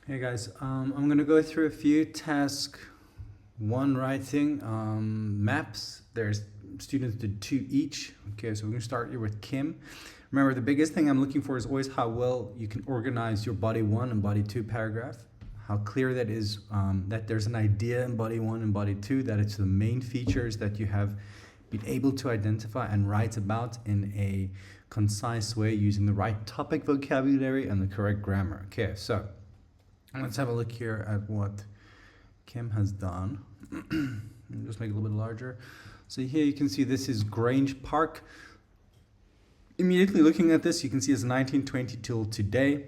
Hey guys, I'm gonna go through a few task one writing maps. There's students did 2 each. Okay, so we're gonna start here with Kim. Remember, the biggest thing I'm looking for is always how well you can organize your body 1 and body 2 paragraph. How clear that is, that there's an idea in body 1 and body 2, that it's the main features that you have been able to identify and write about in a concise way using the right topic vocabulary and the correct grammar. Okay, so let's have a look here at what Kim has done. Just make it a little bit larger. So here you can see this is Grange Park. Immediately looking at this, you can see it's 1920 till today.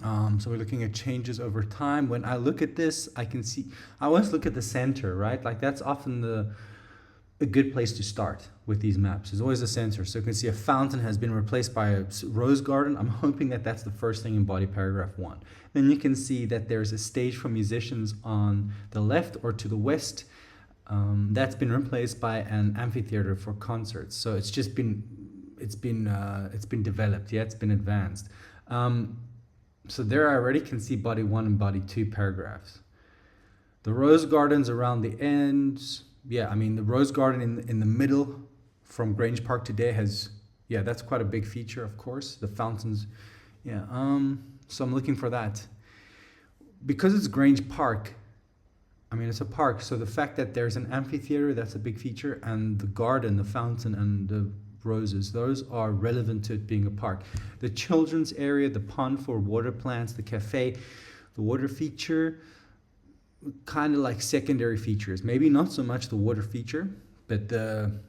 So we're looking at changes over time. When I look at this, I can see, I always look at the center, right? Like that's often a good place to start with these maps. There's always a center. So you can see a fountain has been replaced by a rose garden. I'm hoping that that's the first thing in body paragraph 1. Then you can see that there's a stage for musicians on the left or to the west. That's been replaced by an amphitheater for concerts. So it's been developed. Yeah, it's been advanced. So there I already can see body 1 and body 2 paragraphs. The rose gardens around the ends. Yeah, I mean the rose garden in the middle from Grange Park today has, yeah, that's quite a big feature, of course. The fountains, yeah. So I'm looking for that. Because it's Grange Park, I mean it's a park, so the fact that there's an amphitheater, that's a big feature, and the garden, the fountain, and the roses, those are relevant to it being a park. The children's area, the pond for water plants, the cafe, the water feature, kind of like secondary features. Maybe not so much the water feature, but the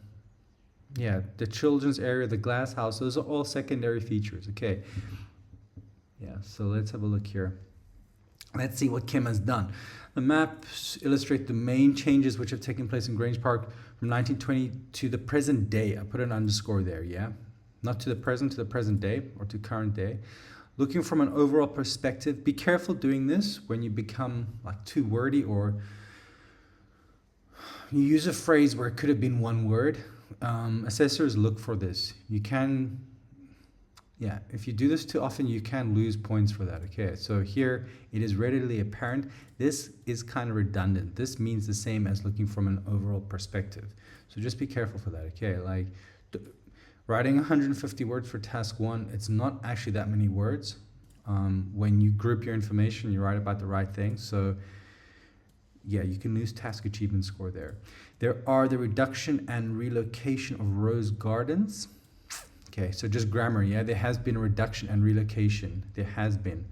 children's area, the glass house, those are all secondary features. Okay. Yeah, so let's have a look here. Let's see what Kim has done. The maps illustrate the main changes which have taken place in Grange Park from 1920 to the present day. I put an underscore there, yeah? Not to the present day or to current day. Looking from an overall perspective, be careful doing this when you become like too wordy or you use a phrase where it could have been one word. Assessors look for this. You can, yeah, if you do this too often, you can lose points for that. Okay, so here it is readily apparent. This is kind of redundant. This means the same as looking from an overall perspective. So just be careful for that. Okay, like writing 150 words for task 1, it's not actually that many words. When you group your information, you write about the right thing. So yeah, you can lose task achievement score there. There are the reduction and relocation of rose gardens. Okay, so just grammar, yeah, there has been a reduction and relocation. There has been.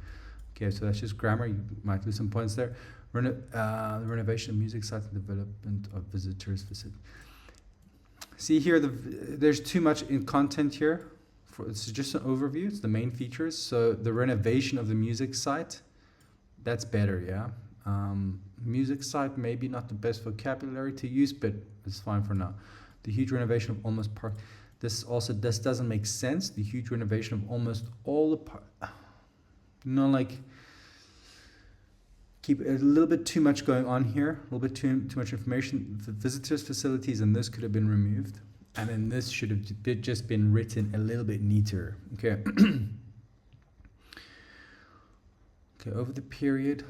Okay, so that's just grammar. You might lose some points there. The renovation of music sites and development of visitors facilities. See here, there's too much in content here. It's just an overview. It's the main features. So the renovation of the music site, that's better, yeah. Music site, maybe not the best vocabulary to use, but it's fine for now. The huge renovation of almost park. This doesn't make sense. The huge renovation of almost all the park. You know, like keep a little bit too much going on here. A little bit too much information. The visitors facilities and this could have been removed. And then this should have just been written a little bit neater. Okay. Okay, over the period,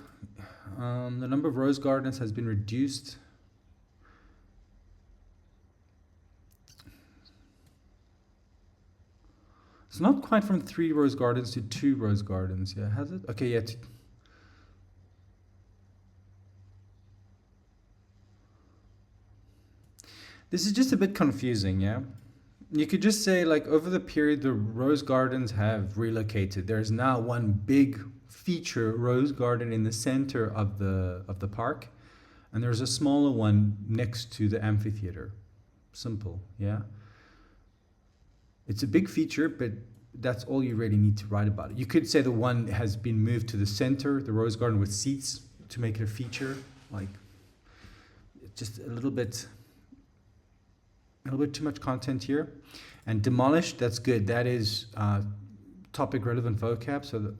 the number of rose gardens has been reduced. It's not quite from 3 rose gardens to 2 rose gardens. Yeah, has it? Okay, yeah. This is just a bit confusing, yeah? You could just say, like, over the period, the rose gardens have relocated. There's now one big feature rose garden in the center of the park, and there's a smaller one next to the amphitheater. Simple, yeah? It's a big feature, but that's all you really need to write about it. You could say the one has been moved to the center, the rose garden with seats, to make it a feature. Like, just a little bit too much content here. And demolished, that's good. That is topic relevant vocab. So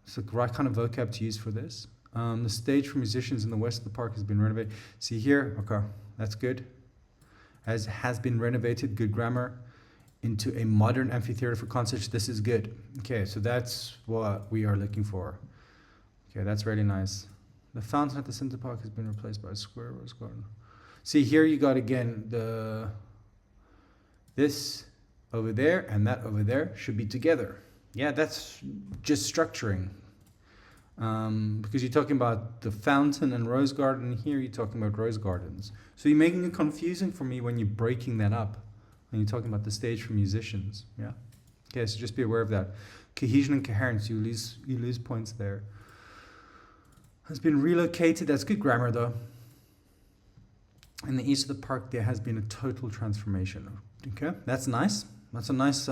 it's the right kind of vocab to use for this. The stage for musicians in the west of the park has been renovated. See here, okay, that's good. Has been renovated, good grammar. Into a modern amphitheater for concerts, this is good. Okay, so that's what we are looking for. Okay, that's really nice. The fountain at the center park has been replaced by a square rose garden. See, here you got again this over there and that over there should be together. Yeah, that's just structuring. Because you're talking about the fountain and rose garden. Here you're talking about rose gardens. So you're making it confusing for me when you're breaking that up. When you're talking about the stage for musicians. Yeah. Okay, so just be aware of that. Cohesion and coherence, you lose points there. Has been relocated. That's good grammar though. In the east of the park, there has been a total transformation. Okay, that's nice. That's a nice.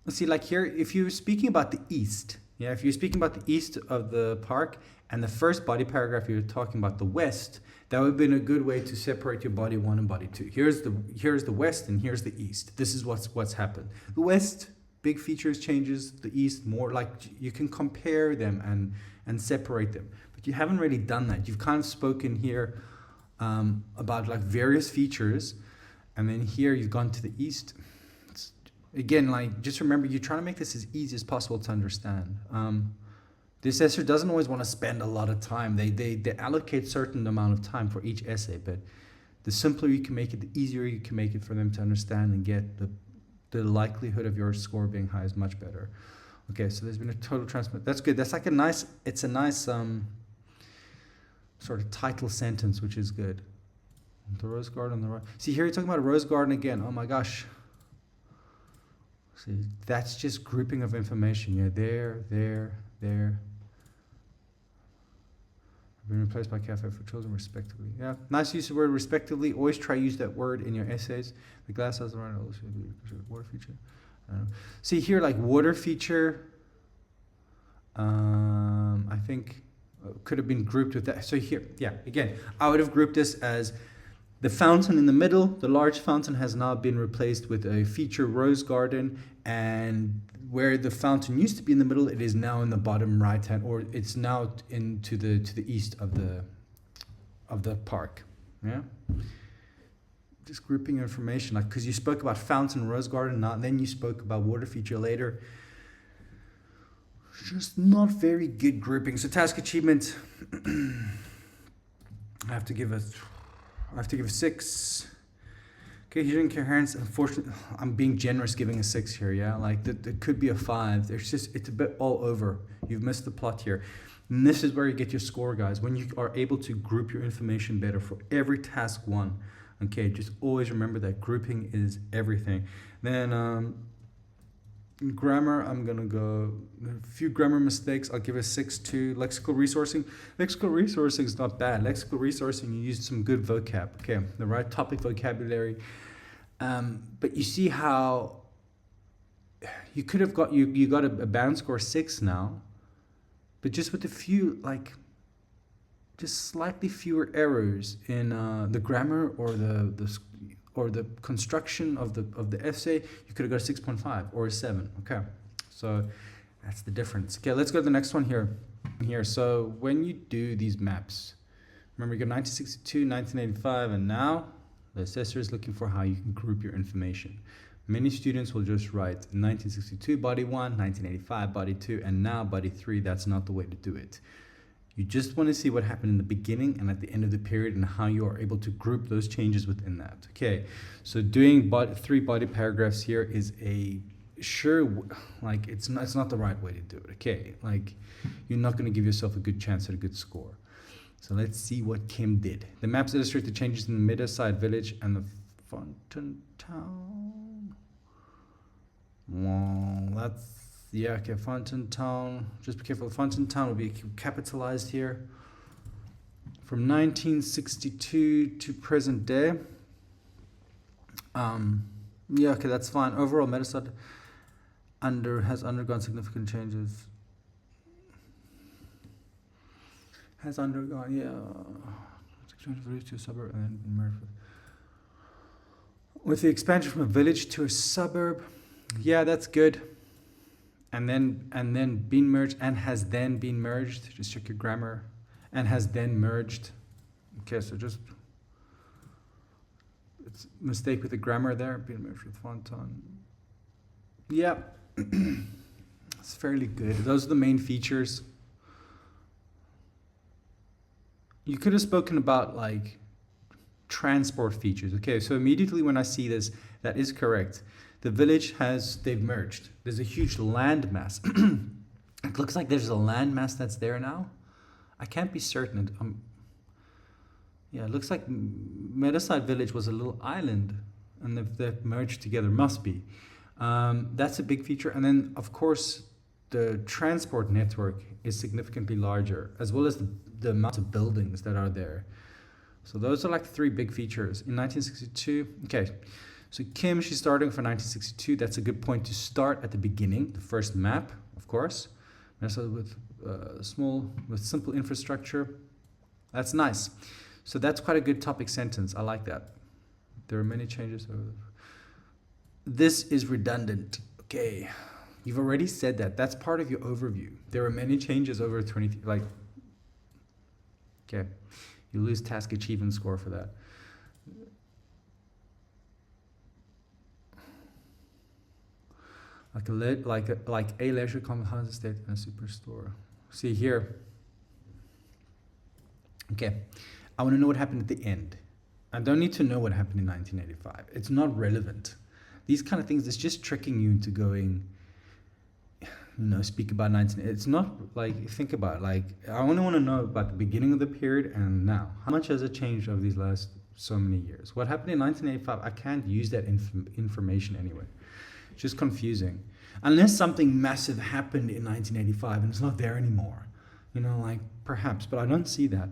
Let's see, like here, if you're speaking about the east, yeah, if you're speaking about the east of the park, and the first body paragraph you're talking about the west, that would have been a good way to separate your body one and body two. Here's the west and here's the east. This is what's happened. The west, big features, changes. The east, more like you can compare them and separate them. But you haven't really done that. You've kind of spoken here about like various features, and then here you've gone to the east. Again, like, just remember, you're trying to make this as easy as possible to understand. The assessor doesn't always want to spend a lot of time. They allocate certain amount of time for each essay, but the simpler you can make it, the easier you can make it for them to understand and get the likelihood of your score being high is much better. Okay, so there's been a total transfer. That's good. That's like a nice sort of title sentence, which is good. The rose garden, the right. See, here you're talking about a rose garden again. Oh my gosh. See, that's just grouping of information. Yeah, there. Been replaced by cafe for children, respectively. Yeah, nice use of the word respectively. Always try to use that word in your essays. The glass has the right water feature. I don't know. See here, like water feature. I think could have been grouped with that. So here, yeah, again, I would have grouped this as the fountain in the middle. The large fountain has now been replaced with a feature rose garden, and where the fountain used to be in the middle, it is now in the bottom right hand, or it's now into the east of the park. Yeah, just grouping information, like, because you spoke about fountain rose garden, then you spoke about water feature later. Just not very good grouping. So task achievement, I have to give a 6. Cohesion, coherence, unfortunately, I'm being generous giving a 6 here, yeah? Like, that could be a 5. It's a bit all over. You've missed the plot here. And this is where you get your score, guys. When you are able to group your information better for every task 1. Okay, just always remember that grouping is everything. Then, grammar, I'm going to go a few grammar mistakes. I'll give a 6 to lexical resourcing. Lexical resourcing is not bad. Lexical resourcing, you used some good vocab. Okay, the right topic vocabulary. But you see how you could have got, you got a band score 6 now, but just with a few, like, just slightly fewer errors in the grammar or the construction of the essay, you could have got a 6.5 or a 7. Okay, so that's the difference. Okay, let's go to the next one here. So when you do these maps, remember you got 1962, 1985, and now the assessor is looking for how you can group your information. Many students will just write 1962 body 1, 1985 body 2, and now body 3. That's not the way to do it. You just want to see what happened in the beginning and at the end of the period and how you are able to group those changes within that. Okay, so doing 3 body paragraphs here is it's not the right way to do it. Okay, like, you're not going to give yourself a good chance at a good score. So let's see what Kim did. The maps illustrate the changes in the Meadowside Village and the Fountain Town. Well, that's... Yeah, okay, Fountain Town. Just be careful. Fountain Town will be capitalized here. From 1962 to present day. Yeah, okay, that's fine. Overall, Meadowside has undergone significant changes. Has undergone, to a suburb and then been merged with the expansion from a village to a suburb. Yeah, that's good. And then been merged and has then been merged. Just check your grammar. And has then merged. Okay, so just it's a mistake with the grammar there. Been merged with Fontaine. Yeah. It's fairly good. Those are the main features. You could have spoken about like transport features. Okay, so immediately when I see this, that is correct. The village they've merged. There's a huge land mass. It looks like there's a land mass that's there now. I can't be certain. Yeah, it looks like Meadowside Village was a little island and they've merged together, must be. That's a big feature. And then, of course, the transport network is significantly larger, as well as the amount of buildings that are there. So those are like 3 big features. In 1962, okay, so Kim, she's starting for 1962. That's a good point to start at the beginning, the first map, of course. So with simple infrastructure. That's nice. So that's quite a good topic sentence. I like that. There are many changes. This is redundant. Okay. You've already said that. That's part of your overview. There are many changes over 20, like, okay. You lose task achievement score for that. Like a leisure compound estate and a superstore. See here. Okay. I want to know what happened at the end. I don't need to know what happened in 1985. It's not relevant. These kind of things, it's just tricking you into going, speak about 19. It's not like, think about it. Like, I only want to know about the beginning of the period and now. How much has it changed over these last so many years? What happened in 1985? I can't use that information anyway. It's just confusing. Unless something massive happened in 1985 and it's not there anymore. Like perhaps, but I don't see that.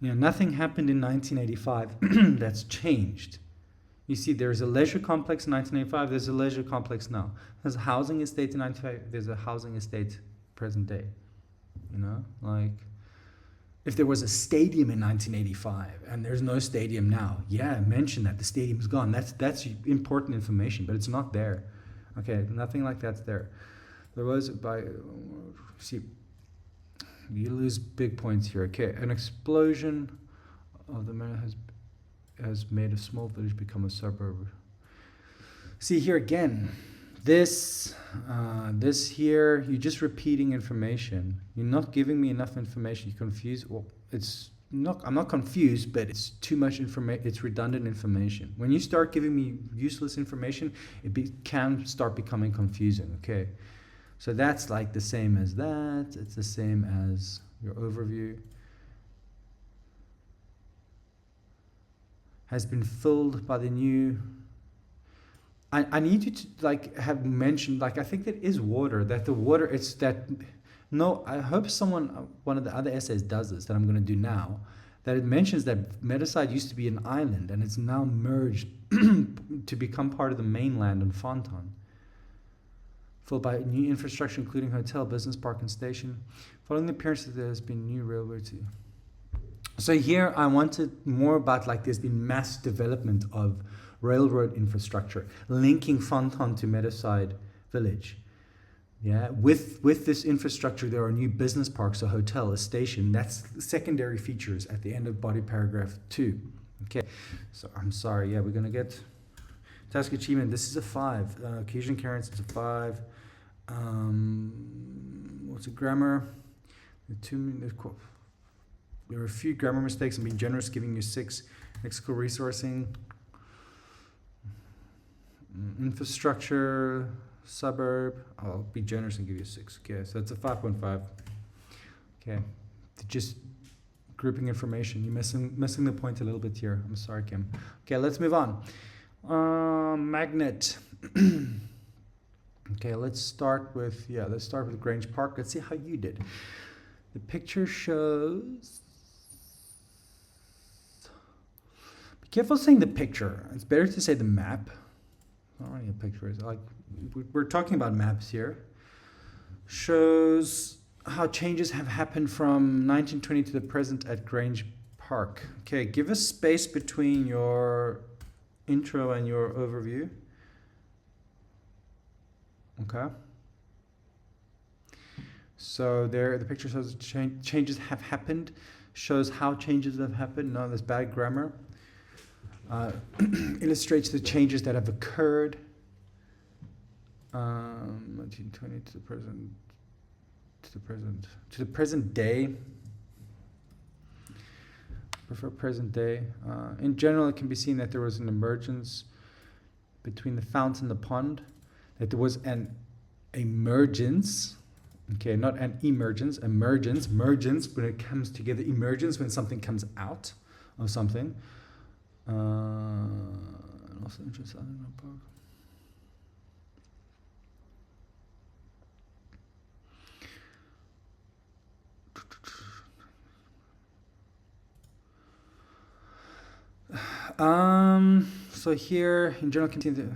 Nothing happened in 1985 that's changed. You see, there's a leisure complex in 1985, there's a leisure complex now. There's a housing estate in 1985, there's a housing estate present day. Like, if there was a stadium in 1985 and there's no stadium now, yeah, mention that the stadium's gone. That's important information, but it's not there. Okay, nothing like that's there. There was, you lose big points here. Okay, an explosion of the man has made a small village become a suburb. See here again, this here, you're just repeating information. You're not giving me enough information. You're confused. Well, I'm not confused, but it's too much information. It's redundant information. When you start giving me useless information, it can start becoming confusing. Okay. So that's like the same as that. It's the same as your overview. Has been filled by the new. I need you to have mentioned, I think that is water, that the water, it's that, no, I hope one of the other essays does this, that I'm going to do now, that it mentions that Meadowside used to be an island and it's now merged to become part of the mainland in Fontaine. Filled by new infrastructure, including hotel, business park, and station. Following the appearance that there has been new railway too. So here I wanted more about there's been mass development of railroad infrastructure linking Fontaine to Meadowside Village. Yeah, with this infrastructure, there are new business parks, a hotel, a station. That's secondary features at the end of body paragraph 2. Okay, so I'm sorry. Yeah, we're gonna get task achievement. This is a 5. Cohesion coherence is a 5. What's a grammar? There are a few grammar mistakes. I'm being generous, giving you 6. Lexical resourcing, infrastructure, suburb. I'll be generous and give you 6. Okay, so that's a 5.5. Okay, just grouping information. You're missing the point a little bit here. I'm sorry, Kim. Okay, let's move on. Magnet. Okay, let's start with Grange Park. Let's see how you did. The picture shows. Be careful saying the picture. It's better to say the map. I don't know what a picture is. We're talking about maps here. Shows how changes have happened from 1920 to the present at Grange Park. Okay, give us space between your intro and your overview. Okay. So there, the picture shows changes have happened, shows how changes have happened. No, there's bad grammar. Illustrates the changes that have occurred. 1920 to the present, to the present day. Prefer present day. In general, it can be seen that there was an emergence between the fountain and the pond, that there was an emergence, okay, not an emergence, emergence when it comes together, emergence when something comes out of something. Also interested in the park. So here in general content,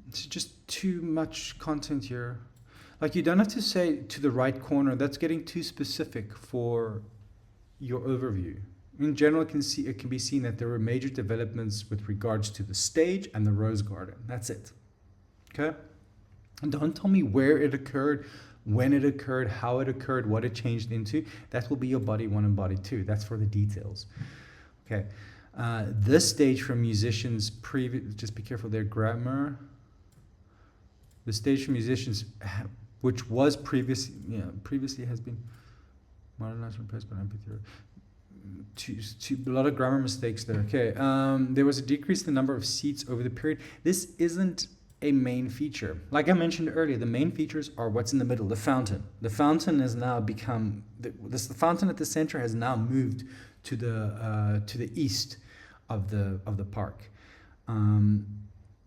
it's just too much content here. Like, you don't have to say to the right corner. That's getting too specific for your overview. In general, it can be seen that there were major developments with regards to the stage and the rose garden. That's it. Okay? And don't tell me where it occurred, when it occurred, how it occurred, what it changed into. That will be your body 1 and body 2. That's for the details. Okay. This stage from musicians, just be careful there, grammar. The stage for musicians, which was previously has been modernized and replaced by MP3. A lot of grammar mistakes there. Okay, there was a decrease in the number of seats over the period. This isn't a main feature. Like I mentioned earlier, the main features are what's in the middle, the fountain. The fountain has now become, the fountain at the center has now moved to the east of the park.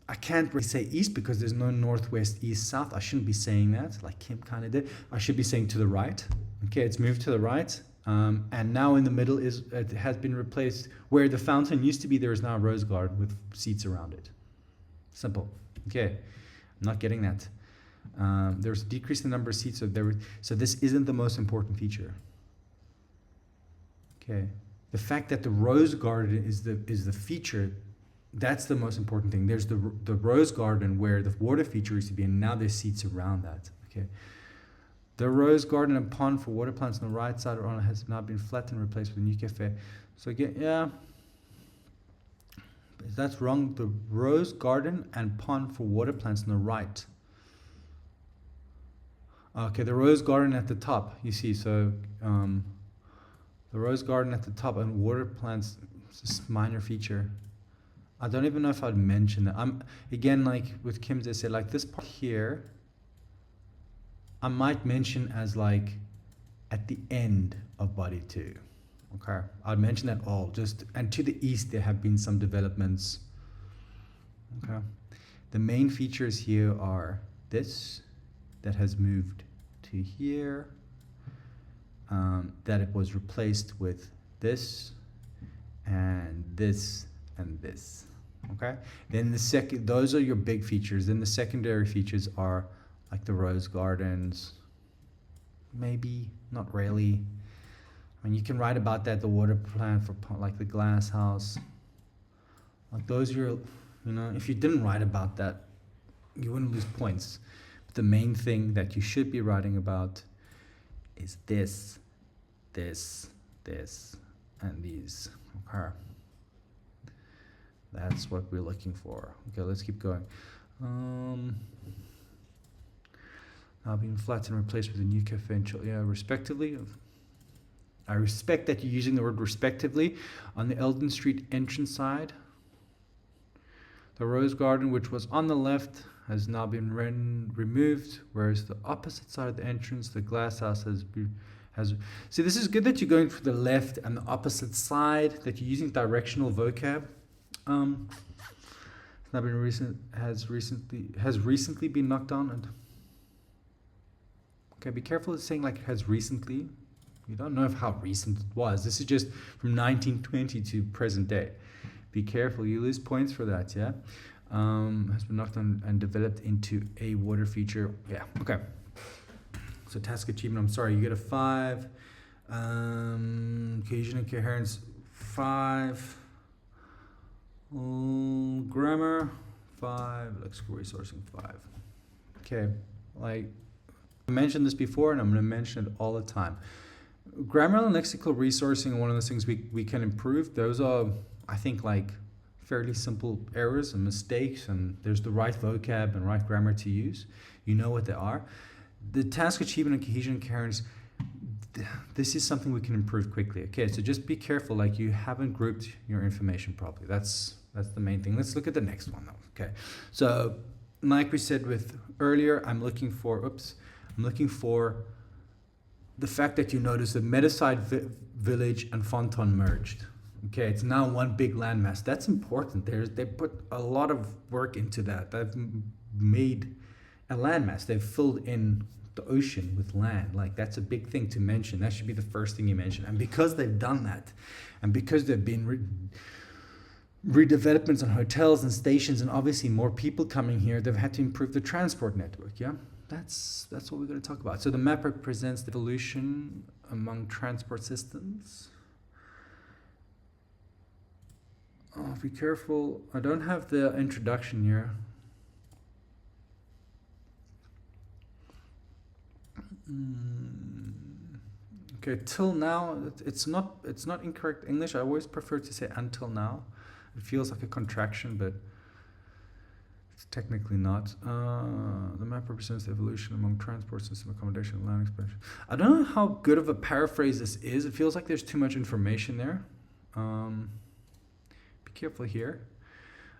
I can't really say east because there's no northwest, east, south. I shouldn't be saying that like Kim kind of did. I should be saying to the right. Okay, it's moved to the right. And now in the middle it has been replaced. Where the fountain used to be, there is now a rose garden with seats around it. Simple. Okay, I'm not getting that. There's a decrease in the number of seats. So this isn't the most important feature. Okay, the fact that the rose garden is the feature, that's the most important thing. There's the rose garden where the water feature used to be, and now there's seats around that. Okay. The rose garden and pond for water plants on the right side has now been flattened and replaced with a new cafe. So again, yeah, that's wrong. The rose garden and pond for water plants on the right. Okay, the rose garden at the top, you see, so the rose garden at the top and water plants, it's a minor feature. I don't even know if I'd mention that. Again, like with Kim, they said, like this part here, I might mention as like at the end of body 2. Okay, I'd mention that all and to the east there have been some developments. Okay, the main features here are this, that has moved to here, that it was replaced with this and this and this. Okay, then those are your big features. Then the secondary features are like the rose gardens, maybe, not really. I mean, you can write about that, the water plant for like the glass house. Like those are if you didn't write about that, you wouldn't lose points. But the main thing that you should be writing about is this, and these. Okay. That's what we're looking for. Okay, let's keep going. Now being flattened and replaced with a new cafe and chill, respectively. I respect that you're using the word respectively. On the Eldon Street entrance side, the rose garden, which was on the left, has now been removed, whereas the opposite side of the entrance, the glass house has. See, this is good that you're going for the left and the opposite side, that you're using directional vocab. It's now been has recently been knocked down and. Okay, be careful of saying like has recently. You don't know how recent it was. This is just from 1920 to present day. Be careful, you lose points for that, yeah? Has been knocked on and developed into a water feature. Yeah, okay. So task achievement, I'm sorry, you get a 5. Cohesion and coherence, 5. Grammar, 5. Lexical resourcing, 5. Okay, like I mentioned this before and I'm going to mention it all the time. Grammar and lexical resourcing are one of those things we can improve. Those are, I think, like fairly simple errors and mistakes, and there's the right vocab and right grammar to use. You know what they are. The task achievement and cohesion coherence, this is something we can improve quickly. Okay, so just be careful, like you haven't grouped your information properly. That's the main thing. Let's look at the next one though. Okay, so like we said with earlier, I'm looking for the fact that you notice that Meadowside Village and Fonton merged. Okay, it's now one big landmass. That's important. They put a lot of work into that. They've made a landmass. They've filled in the ocean with land. Like, that's a big thing to mention. That should be the first thing you mention. And because they've done that, and because there've been redevelopments on hotels and stations, and obviously more people coming here, they've had to improve the transport network. Yeah, that's what we're going to talk about. So the map represents the evolution among transport systems. Oh, be careful. I don't have the introduction here. Okay, till now, it's not incorrect English. I always prefer to say until now. It feels like a contraction, but it's technically not. The map represents the evolution among transport system, accommodation, and land expansion. I don't know how good of a paraphrase this is. It feels like there's too much information there. Be careful here.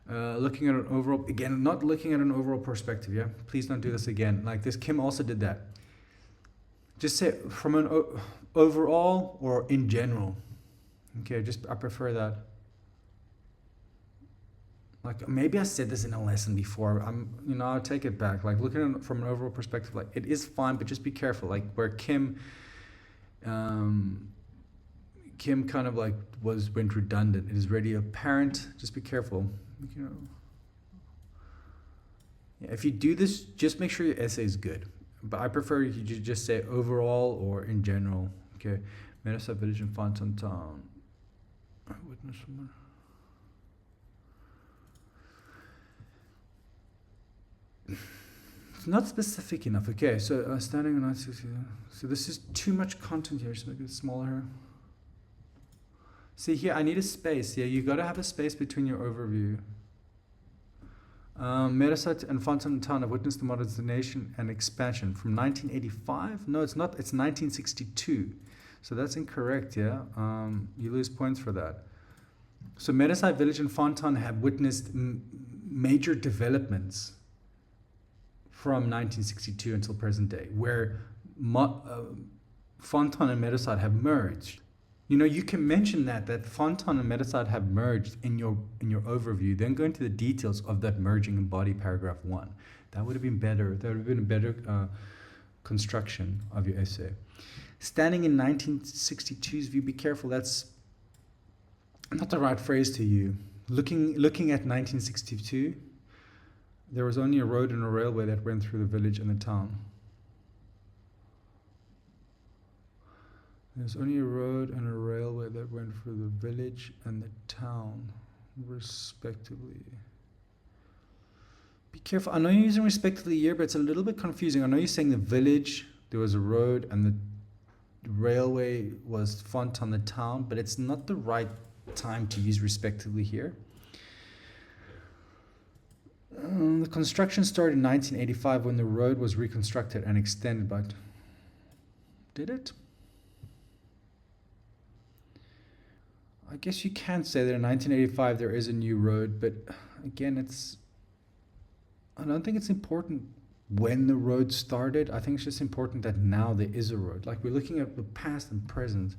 Looking at an overall, again, not looking at an overall perspective, yeah? Please don't do this again. Like this, Kim also did that. Just say from an overall or in general. Okay, I prefer that. Like maybe I said this in a lesson before. I'll take it back. Like looking at it from an overall perspective, like it is fine, but just be careful. Like where Kim kind of like went redundant. It is already apparent. Just be careful. Yeah, if you do this, just make sure your essay is good. But I prefer you just say overall or in general. Okay, Meadowside Village and Fonton Town. Witness someone. It's not specific enough. Okay, so standing on 960. So this is too much content here. Just make it smaller. See here, I need a space. Yeah, you got to have a space between your overview. Meadowside and Fonton Town have witnessed the modernization and expansion from 1985. No, it's not. It's 1962. So that's incorrect. Yeah, you lose points for that. So Meadowside Village and Fonton have witnessed major developments from 1962 until present day, where Fonton and Meadowside have merged. You can mention that Fonton and Meadowside have merged in your overview, then go into the details of that merging in body paragraph 1. That would have been better. That would have been a better construction of your essay. Standing in 1962's view, be careful. That's not the right phrase to you. Looking at 1962, there was only a road and a railway that went through the village and the town. There's only a road and a railway that went through the village and the town, respectively. Be careful. I know you're using respectively here, but it's a little bit confusing. I know you're saying the village, there was a road, and the railway was font on the town, but it's not the right time to use respectively here. The construction started in 1985 when the road was reconstructed and extended, but did it? I guess you can say that in 1985 there is a new road, but again, I don't think it's important when the road started. I think it's just important that now there is a road. Like we're looking at the past and present.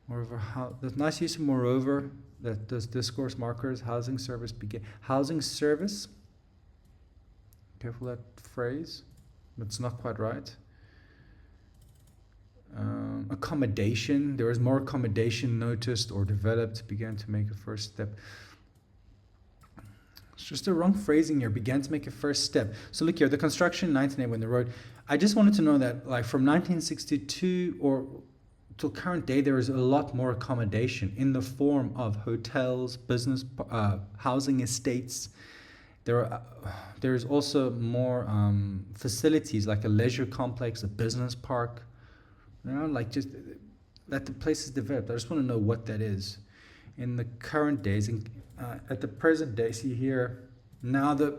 Moreover, there's nice use of moreover that does discourse markers. Housing service began. Housing service. Careful that phrase. It's not quite right. Accommodation. There was more accommodation noticed or developed. Began to make a first step. It's just the wrong phrasing here. Began to make a first step. So look here, the construction in 1980 when the road. I just wanted to know that, like from 1962 or till current day, there is a lot more accommodation in the form of hotels, business, housing estates. There's also more facilities like a leisure complex, a business park. Like just that the place is developed. I just want to know what that is. In the current days, at the present day, see here, now the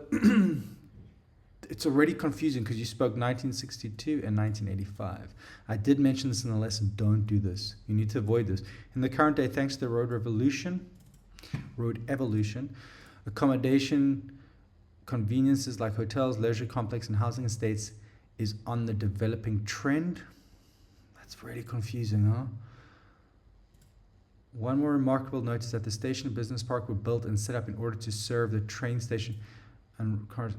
it's already confusing because you spoke 1962 and 1985. I did mention this in the lesson. Don't do this. You need to avoid this. In the current day, thanks to the road evolution, accommodation, conveniences like hotels, leisure complex, and housing estates is on the developing trend. That's really confusing, huh? One more remarkable note is that the station and business park were built and set up in order to serve the train station and cars.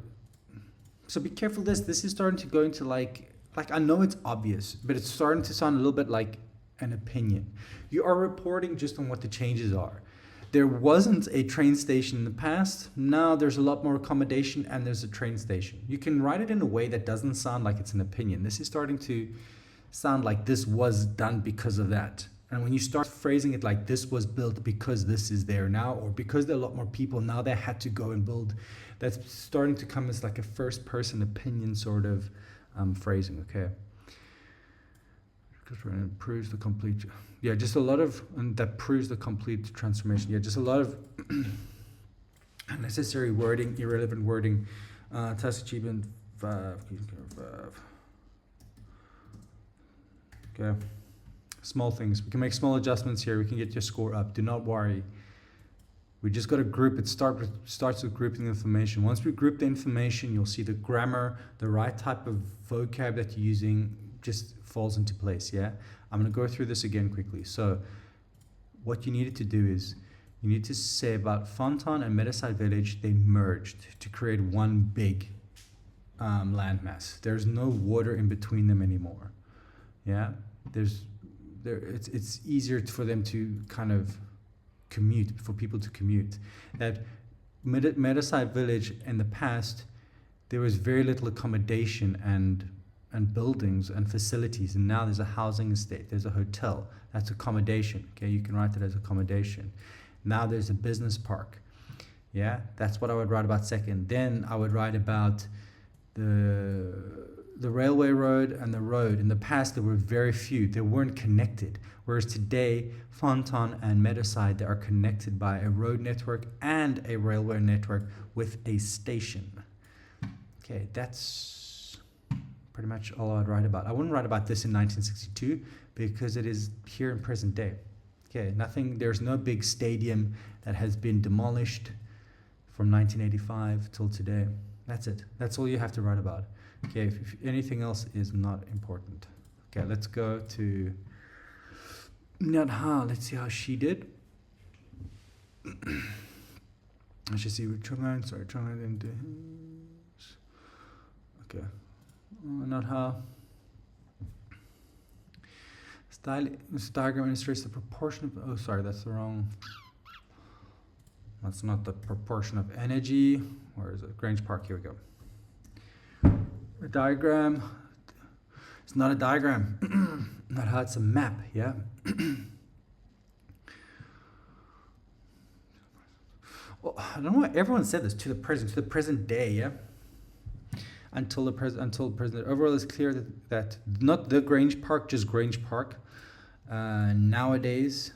So be careful. This is starting to go into like I know it's obvious, but it's starting to sound a little bit like an opinion. You are reporting just on what the changes are. There wasn't a train station in the past. Now there's a lot more accommodation and there's a train station. You can write it in a way that doesn't sound like it's an opinion. This is starting to sound like this was done because of that. And when you start phrasing it like this was built because this is there now, or because there are a lot more people now, they had to go and build, that's starting to come as like a first person opinion sort of phrasing, okay? Because it proves the complete, yeah, just a lot of, and that proves the complete transformation. Yeah, just a lot of unnecessary wording, irrelevant wording, task achievement, 5. Okay. Small things. We can make small adjustments here. We can get your score up. Do not worry. We just got to group it. Starts with grouping the information. Once we group the information, you'll see the grammar, the right type of vocab that you're using just falls into place, yeah? I'm going to go through this again quickly. So what you needed to do is you need to say about Fontaine and Meadowside Village, they merged to create one big landmass. There's no water in between them anymore, yeah? It's easier for them to kind of commute, for people to commute. That Meadowside Village in the past, there was very little accommodation and buildings and facilities, and now there's a housing estate, there's a hotel, that's accommodation, okay? You can write it as accommodation. Now there's a business park, yeah? That's what I would write about second. Then I would write about the railway road and the road. In the past, there were very few. They weren't connected. Whereas today, Fontaine and Meadowside, they are connected by a road network and a railway network with a station. Okay, that's pretty much all I'd write about. I wouldn't write about this in 1962 because it is here in present day. Okay, there's no big stadium that has been demolished from 1985 till today. That's it. That's all you have to write about. Okay, if anything else is not important. Okay, let's go to Nadha. Let's see how she did. Let's just see what Chung'an, sorry, Chung'an didn't do. Okay, Nadha. This diagram illustrates the proportion of, oh sorry, that's the wrong, that's not the proportion of energy. Where is it? Grange Park, here we go. A diagram, it's not a diagram, not how it's a map, yeah? Well, I don't know why everyone said this, to the present day, yeah? Until the present. Overall, it's clear that not the Grange Park, just Grange Park, nowadays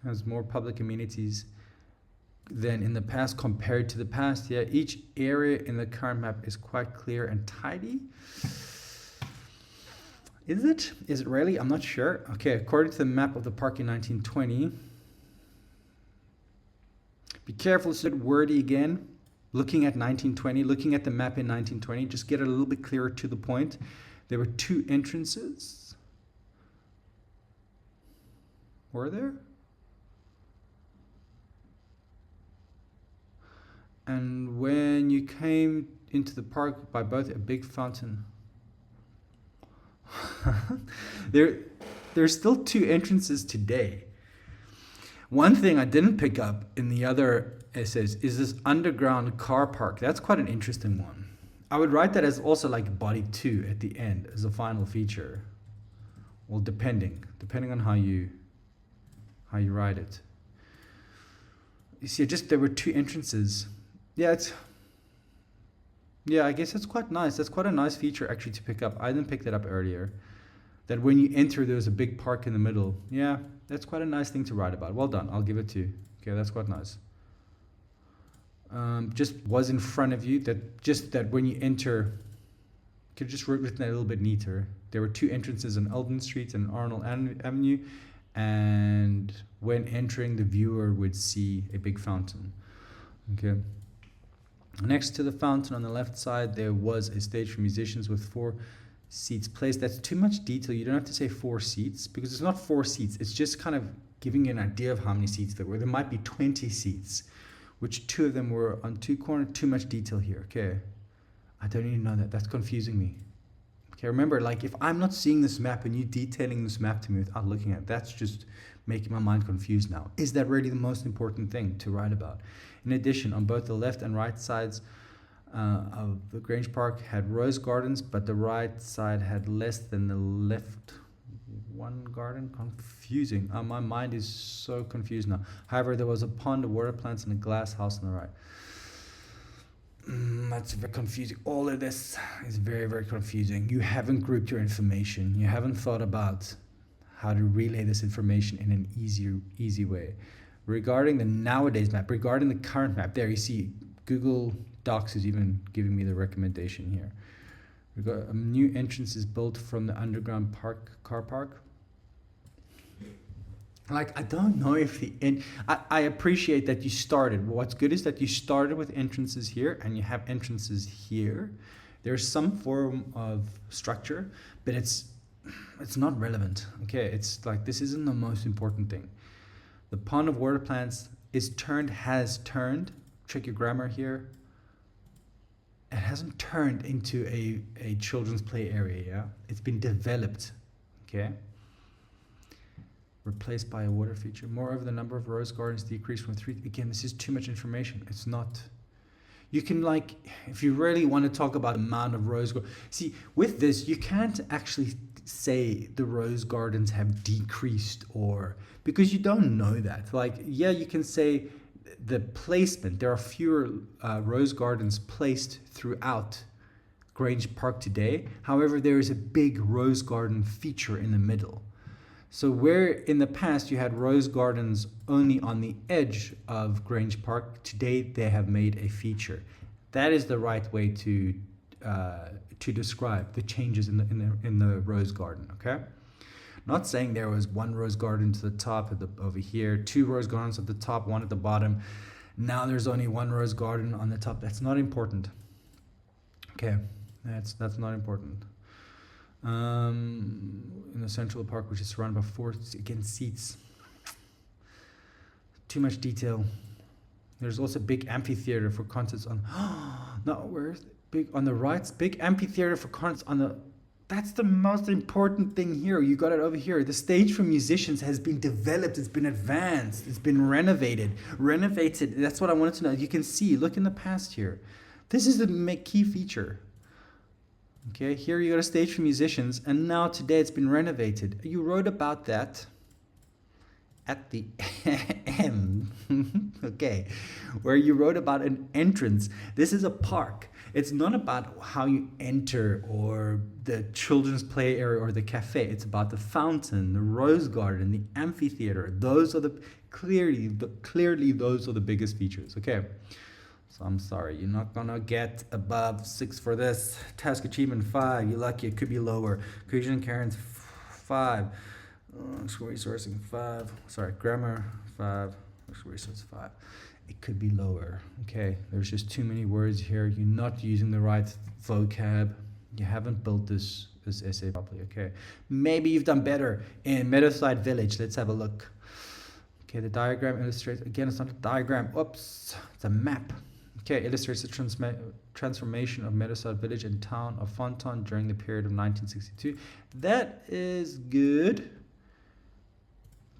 has more public amenities than in the past compared to the past. Yeah, each area in the current map is quite clear and tidy. Is it? Is it really? I'm not sure. Okay, according to the map of the park in 1920. Be careful, it's a bit wordy again. Looking at 1920, looking at the map in 1920, just get it a little bit clearer to the point. There were 2 entrances. Were there? And when you came into the park by both a big fountain, there's still 2 entrances today. One thing I didn't pick up in the other essays is this underground car park. That's quite an interesting one. I would write that as also like body 2 at the end as a final feature. Well, depending on how you write it. You see, there were 2 entrances. Yeah, I guess that's quite nice. That's quite a nice feature actually to pick up. I didn't pick that up earlier. that when you enter, there's a big park in the middle. Yeah, that's quite a nice thing to write about. Well done. I'll give it to you. Okay, that's quite nice. Just was in front of you. That when you enter, could have just written that a little bit neater. There were 2 entrances on Eldon Street and Arnold Avenue, and when entering, the viewer would see a big fountain. Okay. Next to the fountain on the left side, there was a stage for musicians with 4 seats placed. That's too much detail. You don't have to say 4 seats, because it's not 4 seats. It's just kind of giving you an idea of how many seats there were. There might be 20 seats, which 2 of them were on 2 corners. Too much detail here. Okay. I don't even know that. That's confusing me. Okay, remember, like, if I'm not seeing this map and you detailing this map to me without looking at it, that's just making my mind confused now. Is that really the most important thing to write about? In addition, on both the left and right sides of the Grange Park had rose gardens, but the right side had less than the left one garden. Confusing. My mind is so confused now. However, there was a pond of water plants and a glass house on the right. That's very confusing. All of this is very, very confusing. You haven't grouped your information. You haven't thought about how to relay this information in an easy way. Regarding the nowadays map, regarding the current map, there you see Google Docs is even giving me the recommendation here. We've got a new entrance is built from the underground car park. Like, I don't know if I appreciate that you started. What's good is that you started with entrances here and you have entrances here. There's some form of structure, but it's not relevant. Okay, it's like, this isn't the most important thing. The pond of water plants is turned, has turned. Check your grammar here. It hasn't turned into a children's play area, yeah? It's been developed, okay? Replaced by a water feature. Moreover, the number of rose gardens decreased from 3. Again, this is too much information. It's not. You can, like, if you really want to talk about the amount of rose gardens. See, with this, you can't actually say the rose gardens have decreased, or, because you don't know that. Like, yeah, you can say the placement. There are fewer rose gardens placed throughout Grange Park today. However, there is a big rose garden feature in the middle. So where in the past you had rose gardens only on the edge of Grange Park, today they have made a feature. That is the right way to describe the changes in the rose garden. Okay, not saying there was 1 rose garden to the top over here, 2 rose gardens at the top, 1 at the bottom. Now there's only 1 rose garden on the top. That's not important. Okay, that's not important. In the central park, which is surrounded by 4 seats. Too much detail. There's also big amphitheater for concerts on. No, where's big on the right? Big amphitheater for concerts on the. That's the most important thing here. You got it over here. The stage for musicians has been developed. It's been advanced. It's been renovated. That's what I wanted to know. You can see. Look in the past here. This is the key feature. Okay, here you got a stage for musicians, and now today it's been renovated. You wrote about that at the end, okay, where you wrote about an entrance. This is a park. It's not about how you enter or the children's play area or the cafe. It's about the fountain, the rose garden, the amphitheater. Those are clearly those are the biggest features. Okay. So I'm sorry, you're not gonna get above 6 for this. Task achievement 5, you're lucky, it could be lower. Cohesion and coherence 5. Resourcing 5. Sorry, grammar 5. Resource 5. It could be lower. Okay, there's just too many words here. You're not using the right vocab. You haven't built this essay properly. Okay, maybe you've done better in Meadowside Village. Let's have a look. Okay, the diagram illustrates. Again, it's not a diagram. Oops, it's a map. Okay, illustrates the transformation of Meadowside Village and town of Fontaine during the period of 1962. That is good.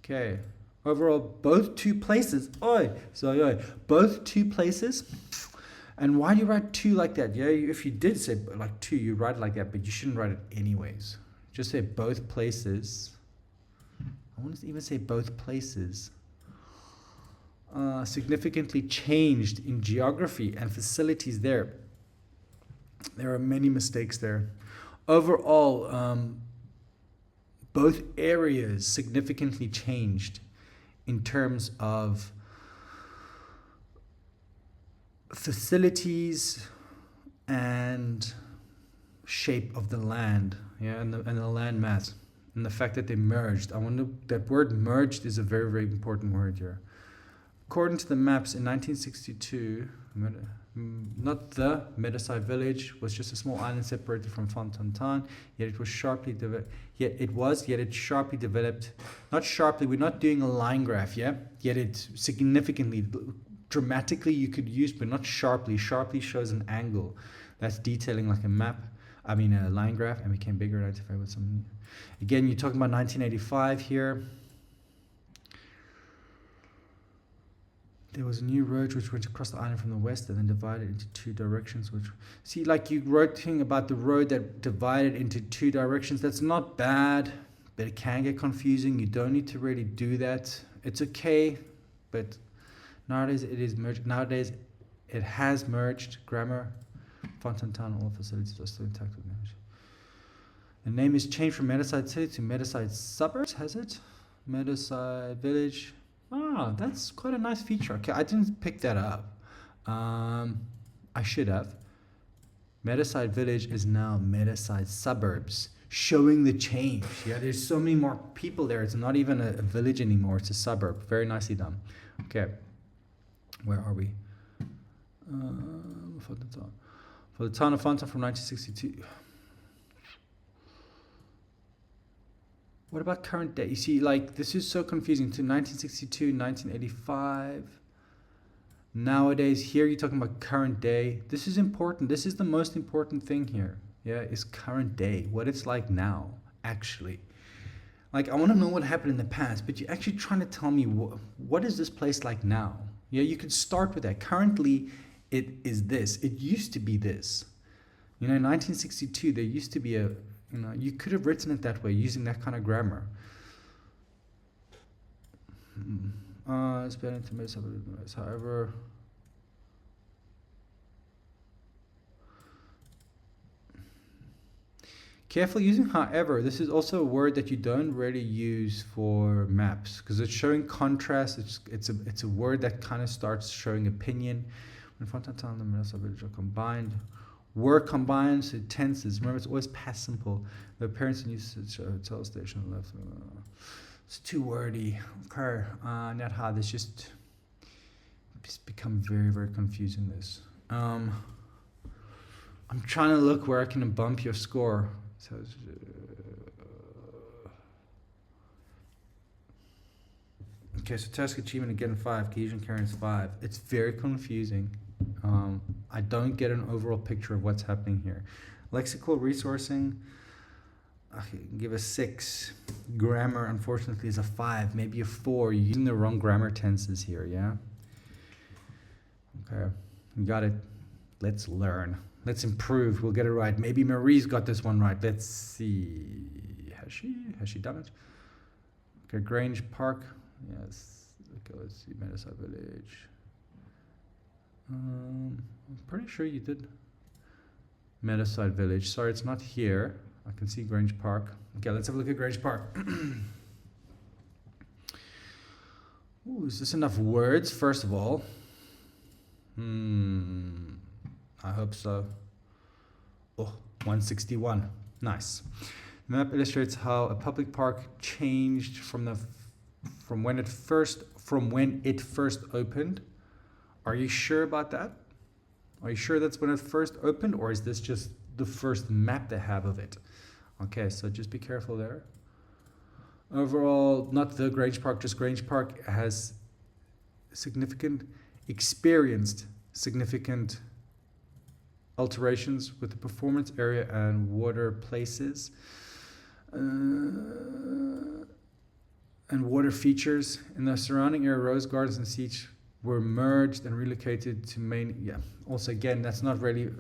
Okay, overall, both 2 places. Both 2 places. And why do you write 2 like that? Yeah, if you did say like 2, you write it like that, but you shouldn't write it anyways. Just say both places. I want to even say both places. Significantly changed in geography and facilities there. There are many mistakes there. Overall, both areas significantly changed in terms of facilities and shape of the land, yeah, and the land mass, and the fact that they merged. I wonder, that word merged is a very, very important word here. According to the maps in 1962, not the Medicide village was just a small island separated from Fontantan, yet it sharply developed, not sharply, we're not doing a line graph, yeah? Yet it significantly, dramatically you could use, but not sharply. Sharply shows an angle. That's detailing like a map, a line graph, and became bigger and identified with something. Again, you're talking about 1985 here. There was a new road which went across the island from the west and then divided into two directions. Which, see, like you wrote thing about the road that divided into two directions. That's not bad, but it can get confusing. You don't need to really do that. It's okay, but nowadays it is merged. Nowadays it has merged. Grammar, Fontantan, all facilities are still intact with language. The name is changed from Medicide City to Medicide Suburbs. Has it? Medicide Village. Ah, that's quite a nice feature. Okay, I didn't pick that up. I should have. Medicide Village is now Medicide Suburbs, showing the change. Yeah, there's so many more people there. It's not even a village anymore. It's a suburb. Very nicely done. Okay, where are we? For the town of Fanta from 1962. What about current day? You see, like, this is so confusing. To 1962, 1985. Nowadays, here you're talking about current day. This is important. This is the most important thing here. Yeah, is current day. What it's like now, actually. Like, I want to know what happened in the past, but you're actually trying to tell me what is this place like now? Yeah, you could start with that. Currently, it is this. It used to be this. You know, in 1962, there used to be a... You know, you could have written it that way using that kind of grammar. It's better to make something. However, careful using however. This is also a word that you don't really use for maps because it's showing contrast. It's a word that kind of starts showing opinion. When Fontantan and the Medicide village are combined. Were combined, so tenses. Remember, it's always past simple. The parents and usage hotel station left. It's too wordy. Okay, not hard. It's just become very, very confusing. This. I'm trying to look where I can bump your score. So. Okay, so task achievement again 5. Cohesion coherence 5. It's very confusing. I don't get an overall picture of what's happening here. Lexical resourcing, I can give a 6. Grammar, unfortunately, is a 5, maybe a 4. You're using the wrong grammar tenses here, yeah? Okay, you got it. Let's learn. Let's improve. We'll get it right. Maybe Marie's got this one right. Let's see. Has she done it? Okay, Grange Park. Yes. Okay, let's see. Medicide Village. I'm pretty sure you did Medicide Village. Sorry, it's not here. I can see Grange Park. Okay, let's have a look at Grange Park. Ooh, is this enough words, first of all? I hope so. Oh, 161. Nice. The map illustrates how a public park changed from when it first opened. Are you sure about that? Are you sure that's when it first opened, or is this just the first map they have of it? Okay, so just be careful there. Overall, not the Grange Park, just Grange Park has experienced significant alterations with the performance area and water places and water features. In the surrounding area, rose gardens and seats were merged and relocated to main. Yeah, also again, that's not really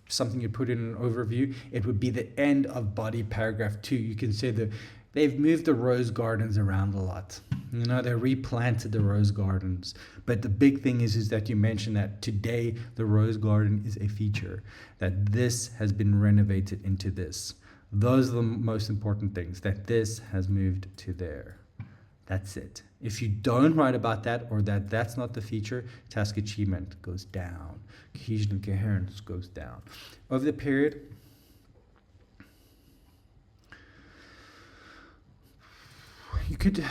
something you put in an overview. It would be the end of body paragraph 2. You can say that they've moved the rose gardens around a lot. You know, they replanted the rose gardens. But the big thing is that you mentioned that today the rose garden is a feature, that this has been renovated into this. Those are the most important things, that this has moved to there. That's it. If you don't write about that, or that's not the feature, task achievement goes down. Cohesion and coherence goes down. Over the period, you could,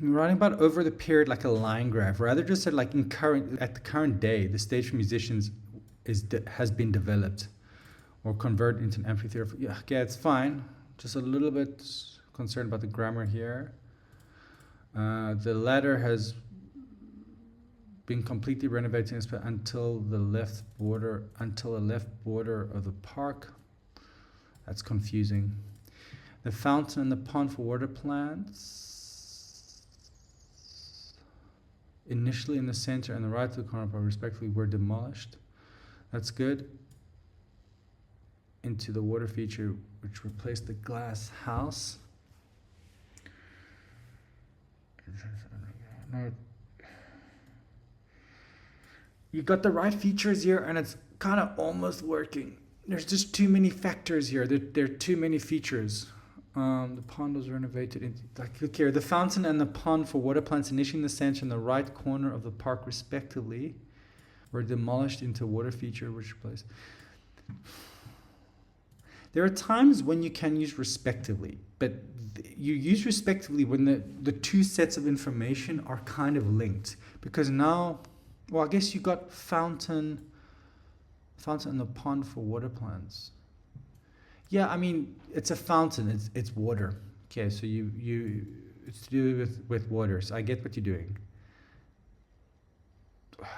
writing about over the period like a line graph, rather just said like at the current day, the stage for musicians has been developed, or converted into an amphitheater. Yeah, okay, it's fine. Just a little bit concerned about the grammar here. The latter has been completely renovated until the left border of the park. That's confusing. The fountain and the pond for water plants, initially in the center and the right to the corner, but respectively were demolished. That's good. Into the water feature, which replaced the glass house. You got the right features here, and it's kind of almost working. There's just too many factors here. There are too many features. The pond was renovated. Look here, the fountain and the pond for water plants, initially in the center and the right corner of the park, respectively, were demolished into a water feature, which replaced. There are times when you can use respectively, but you use respectively when the two sets of information are kind of linked. Because now, well, I guess you got fountain and the pond for water plants. Yeah, I mean, it's a fountain, it's water. Okay, so it's to do with water, so I get what you're doing.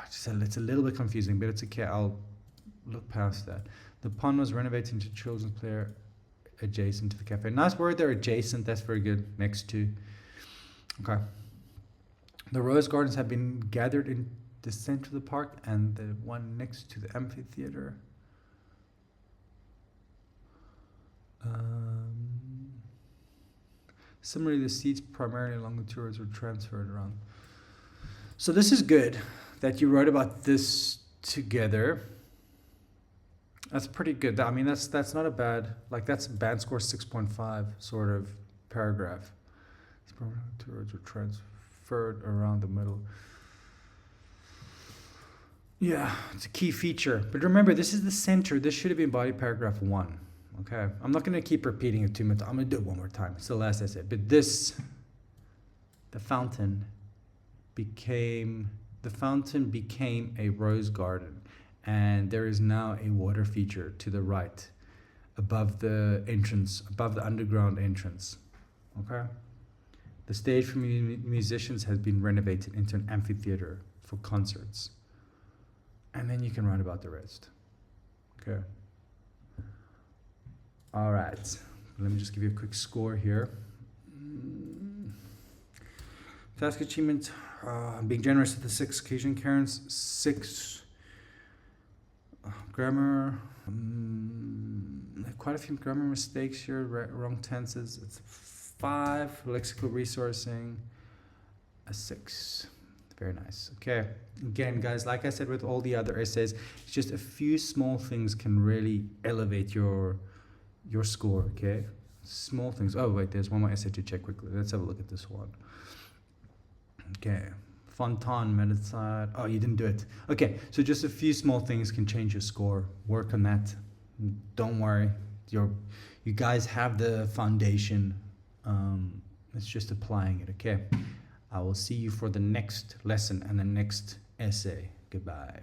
It's a little bit confusing, but it's okay, I'll look past that. The pond was renovated into children's player adjacent to the cafe. Nice word there, adjacent, that's very good. Next to. Okay. The rose gardens have been gathered in the center of the park, and the one next to the amphitheater. Similarly, the seats primarily along the tours were transferred around. So this is good that you wrote about this together. That's pretty good. I mean, that's not a bad, like that's a band score 6.5 sort of paragraph. These words were transferred around the middle. Yeah, it's a key feature. But remember, this is the center. This should have been body paragraph 1. Okay, I'm not going to keep repeating it too much. I'm going to do it one more time. It's the last essay. But the fountain became a rose garden. And there is now a water feature to the right, above the entrance, above the underground entrance. Okay? The stage for musicians has been renovated into an amphitheater for concerts. And then you can write about the rest. Okay? All right. Let me just give you a quick score here. Task achievement, I'm being generous with the 6 occasion Karens, 6 grammar, quite a few grammar mistakes here, wrong tenses. It's 5, lexical resourcing, a 6. Very nice. Okay. Again, guys, like I said with all the other essays, it's just a few small things can really elevate your score, okay? Small things. Oh, wait, there's one more essay to check quickly. Let's have a look at this one. Okay. Fontaine, Medicide. Oh, you didn't do it. Okay, so just a few small things can change your score. Work on that. Don't worry. You guys have the foundation. It's just applying it, okay? I will see you for the next lesson and the next essay. Goodbye.